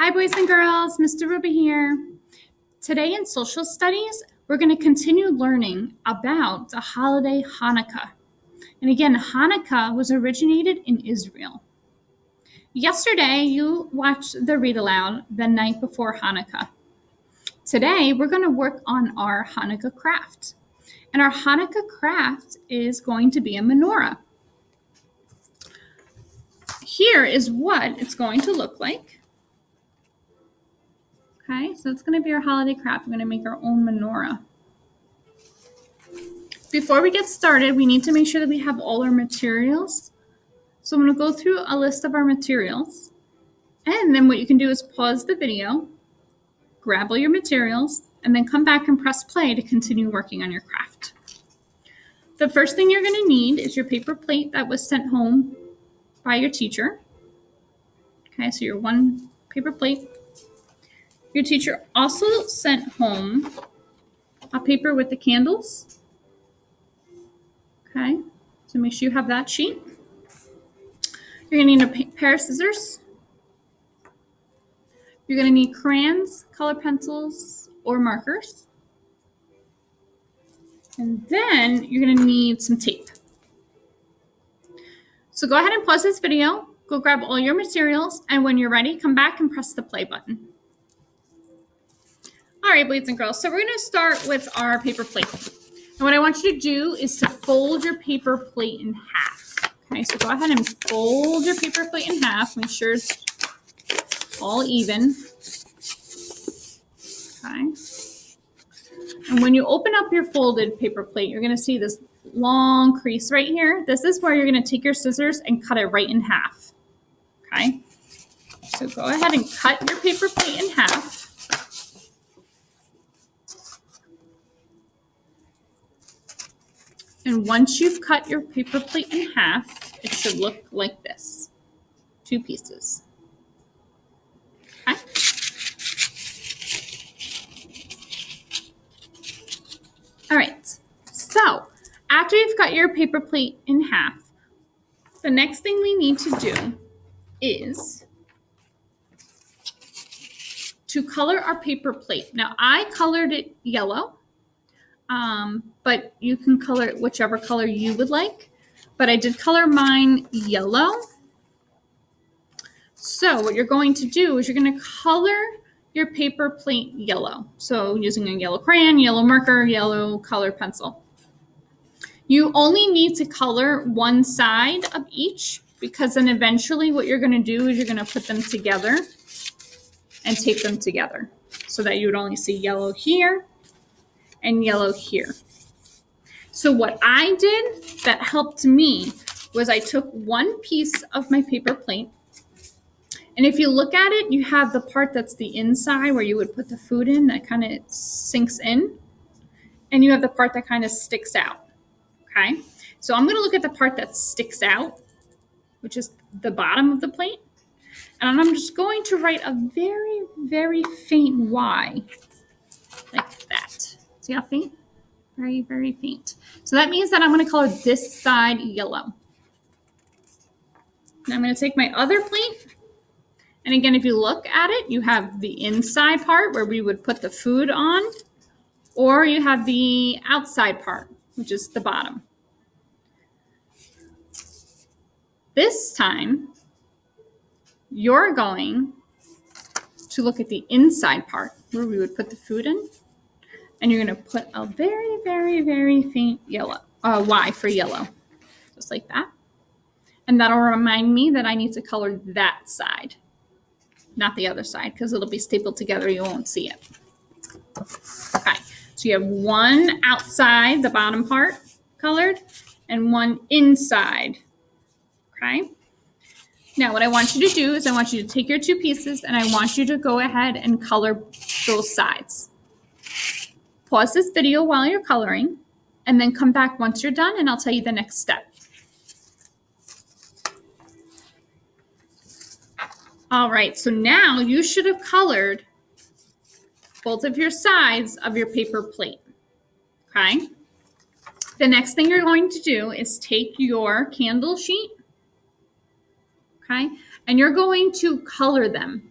Hi, boys and girls. Mr. Ruby here. Today in social studies, we're going to continue learning about the holiday Hanukkah. And again, Hanukkah was originated in Israel. Yesterday, you watched the read aloud the night before Hanukkah. Today, we're going to work on our Hanukkah craft. And our Hanukkah craft is going to be a menorah. Here is what it's going to look like. Okay, so it's going to be our holiday craft. We're going to make our own menorah. Before we get started, we need to make sure that we have all our materials. So I'm going to go through a list of our materials. And then what you can do is pause the video, grab all your materials, and then come back and press play to continue working on your craft. The first thing you're going to need is your paper plate that was sent home by your teacher. Okay, so your one paper plate. Your teacher also sent home a paper with the candles. Okay, so make sure you have that sheet. You're going to need a pair of scissors. You're going to need crayons, color pencils, or markers. And then you're going to need some tape. So go ahead and pause this video, go grab all your materials, and when you're ready, come back and press the play button. All right, boys and girls, so we're going to start with our paper plate. And what I want you to do is to fold your paper plate in half. Okay, so go ahead and fold your paper plate in half. Make sure it's all even. Okay. And when you open up your folded paper plate, you're going to see this long crease right here. This is where you're going to take your scissors and cut it right in half. Okay. So go ahead and cut your paper plate in half. And once you've cut your paper plate in half, it should look like this. 2 pieces. Okay. All right. So after you've cut your paper plate in half, the next thing we need to do is to color our paper plate. Now, I colored it yellow. But you can color it whichever color you would like. But I did color mine yellow. So what you're going to do is you're going to color your paper plate yellow. So using a yellow crayon, yellow marker, yellow color pencil. You only need to color one side of each because then eventually what you're going to do is you're going to put them together and tape them together so that you would only see yellow here and yellow here. So what I did that helped me was I took one piece of my paper plate, and if you look at it, you have the part that's the inside where you would put the food in that kind of sinks in, and you have the part that kind of sticks out. Okay, so I'm going to look at the part that sticks out, which is the bottom of the plate, and I'm just going to write a very, very faint Y like that. See how faint? Very, very faint. So that means that I'm going to color this side yellow. Now I'm going to take my other plate. And again, if you look at it, you have the inside part where we would put the food on, or you have the outside part, which is the bottom. This time, you're going to look at the inside part where we would put the food in. And you're going to put a very, very, very faint yellow, Y for yellow, just like that. And that'll remind me that I need to color that side, not the other side, because it'll be stapled together. You won't see it. Okay, so you have one outside, the bottom part colored, and one inside. Okay. Now what I want you to do is I want you to take your 2 pieces and I want you to go ahead and color those sides. Pause this video while you're coloring, and then come back once you're done, and I'll tell you the next step. All right, so now you should have colored both of your sides of your paper plate, okay? The next thing you're going to do is take your candle sheet, okay, and you're going to color them.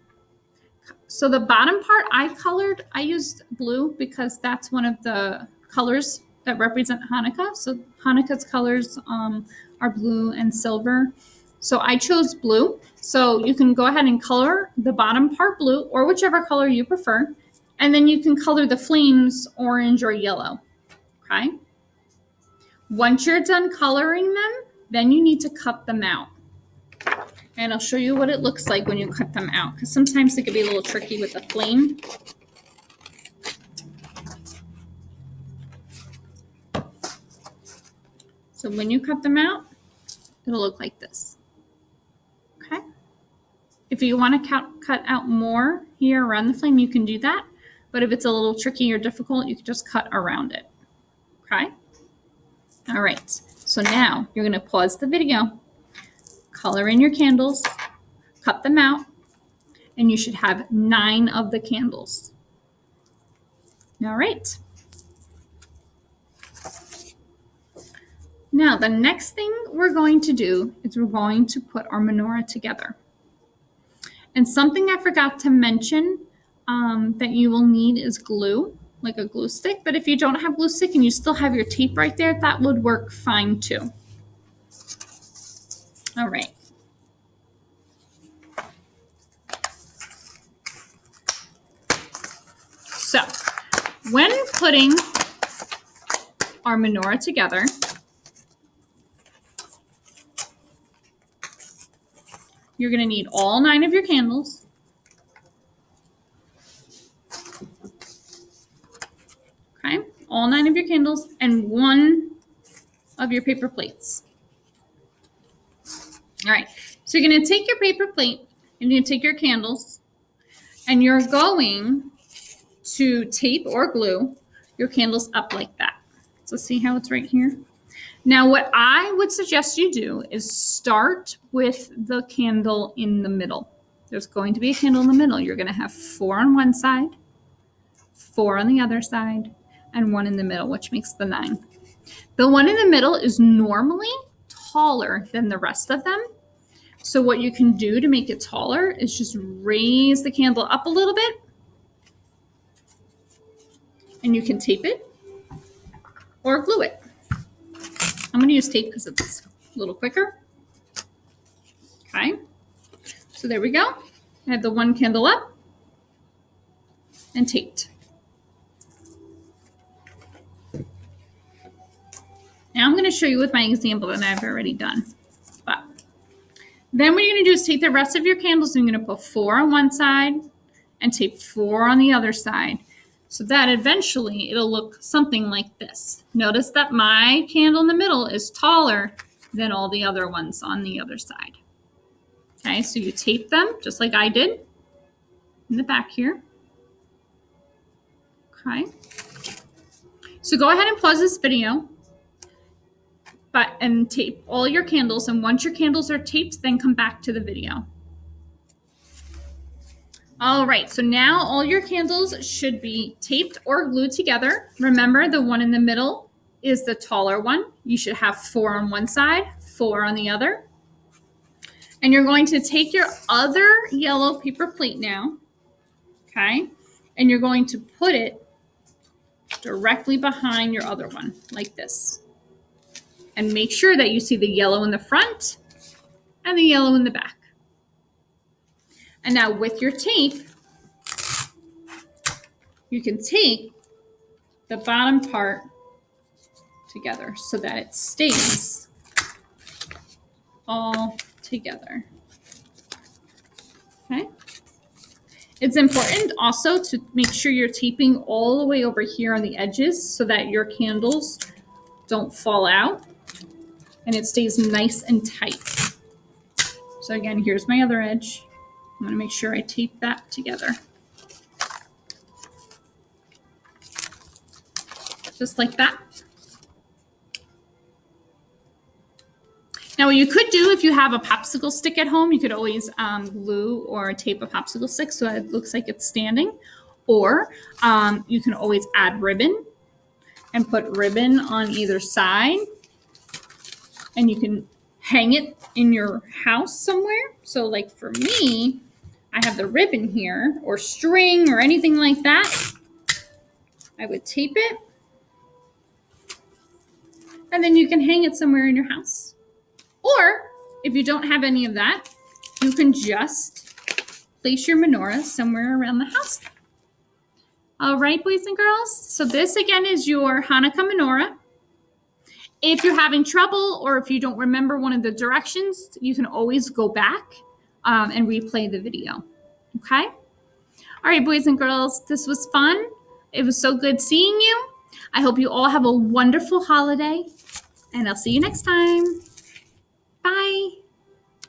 So the bottom part I used blue because that's one of the colors that represent Hanukkah. So Hanukkah's colors are blue and silver. So I chose blue. So you can go ahead and color the bottom part blue or whichever color you prefer. And then you can color the flames orange or yellow, okay? Once you're done coloring them, then you need to cut them out. And I'll show you what it looks like when you cut them out, because sometimes it can be a little tricky with the flame. So when you cut them out, it'll look like this, okay? If you want to cut out more here around the flame, you can do that. But if it's a little tricky or difficult, you can just cut around it, okay? All right, so now you're gonna pause the video, color in your candles, cut them out, and you should have 9 of the candles. All right. Now, the next thing we're going to do is we're going to put our menorah together. And something I forgot to mention that you will need is glue, like a glue stick. But if you don't have glue stick and you still have your tape right there, that would work fine too. All right. So, when putting our menorah together, you're going to need all 9 of your candles. Okay, all 9 of your candles and 1 of your paper plates. All right, so you're going to take your paper plate and you're going to take your candles and you're going to tape or glue your candles up like that. So see how it's right here? Now, what I would suggest you do is start with the candle in the middle. There's going to be a candle in the middle. You're going to have 4 on one side, 4 on the other side, and 1 in the middle, which makes the 9. The one in the middle is normally taller than the rest of them. So what you can do to make it taller is just raise the candle up a little bit, and you can tape it or glue it. I'm going to use tape because it's a little quicker. Okay, so there we go. I have the 1 candle up and taped. Now I'm going to show you with my example that I've already done. But then what you're going to do is take the rest of your candles and you're going to put 4 on one side and tape 4 on the other side, so that eventually it'll look something like this. Notice that my candle in the middle is taller than all the other ones on the other side. Okay, so you tape them just like I did in the back here. Okay, so go ahead and pause this video and tape all your candles, and once your candles are taped, then come back to the video. All right, so now all your candles should be taped or glued together. Remember, the one in the middle is the taller one. You should have 4 on one side, 4 on the other. And you're going to take your other yellow paper plate now, okay? And you're going to put it directly behind your other one, like this. And make sure that you see the yellow in the front and the yellow in the back. And now with your tape, you can tape the bottom part together so that it stays all together. Okay. It's important also to make sure you're taping all the way over here on the edges so that your candles don't fall out and it stays nice and tight. So again, here's my other edge. I'm going to make sure I tape that together. Just like that. Now what you could do if you have a popsicle stick at home, you could always glue or tape a popsicle stick so it looks like it's standing. Or you can always add ribbon and put ribbon on either side. And you can hang it in your house somewhere. So like for me, I have the ribbon here, or string, or anything like that, I would tape it. And then you can hang it somewhere in your house. Or if you don't have any of that, you can just place your menorah somewhere around the house. All right, boys and girls. So this again is your Hanukkah Menorah. If you're having trouble or if you don't remember one of the directions, you can always go back and replay the video. Okay? All right, boys and girls, this was fun. It was so good seeing you. I hope you all have a wonderful holiday, and I'll see you next time. Bye.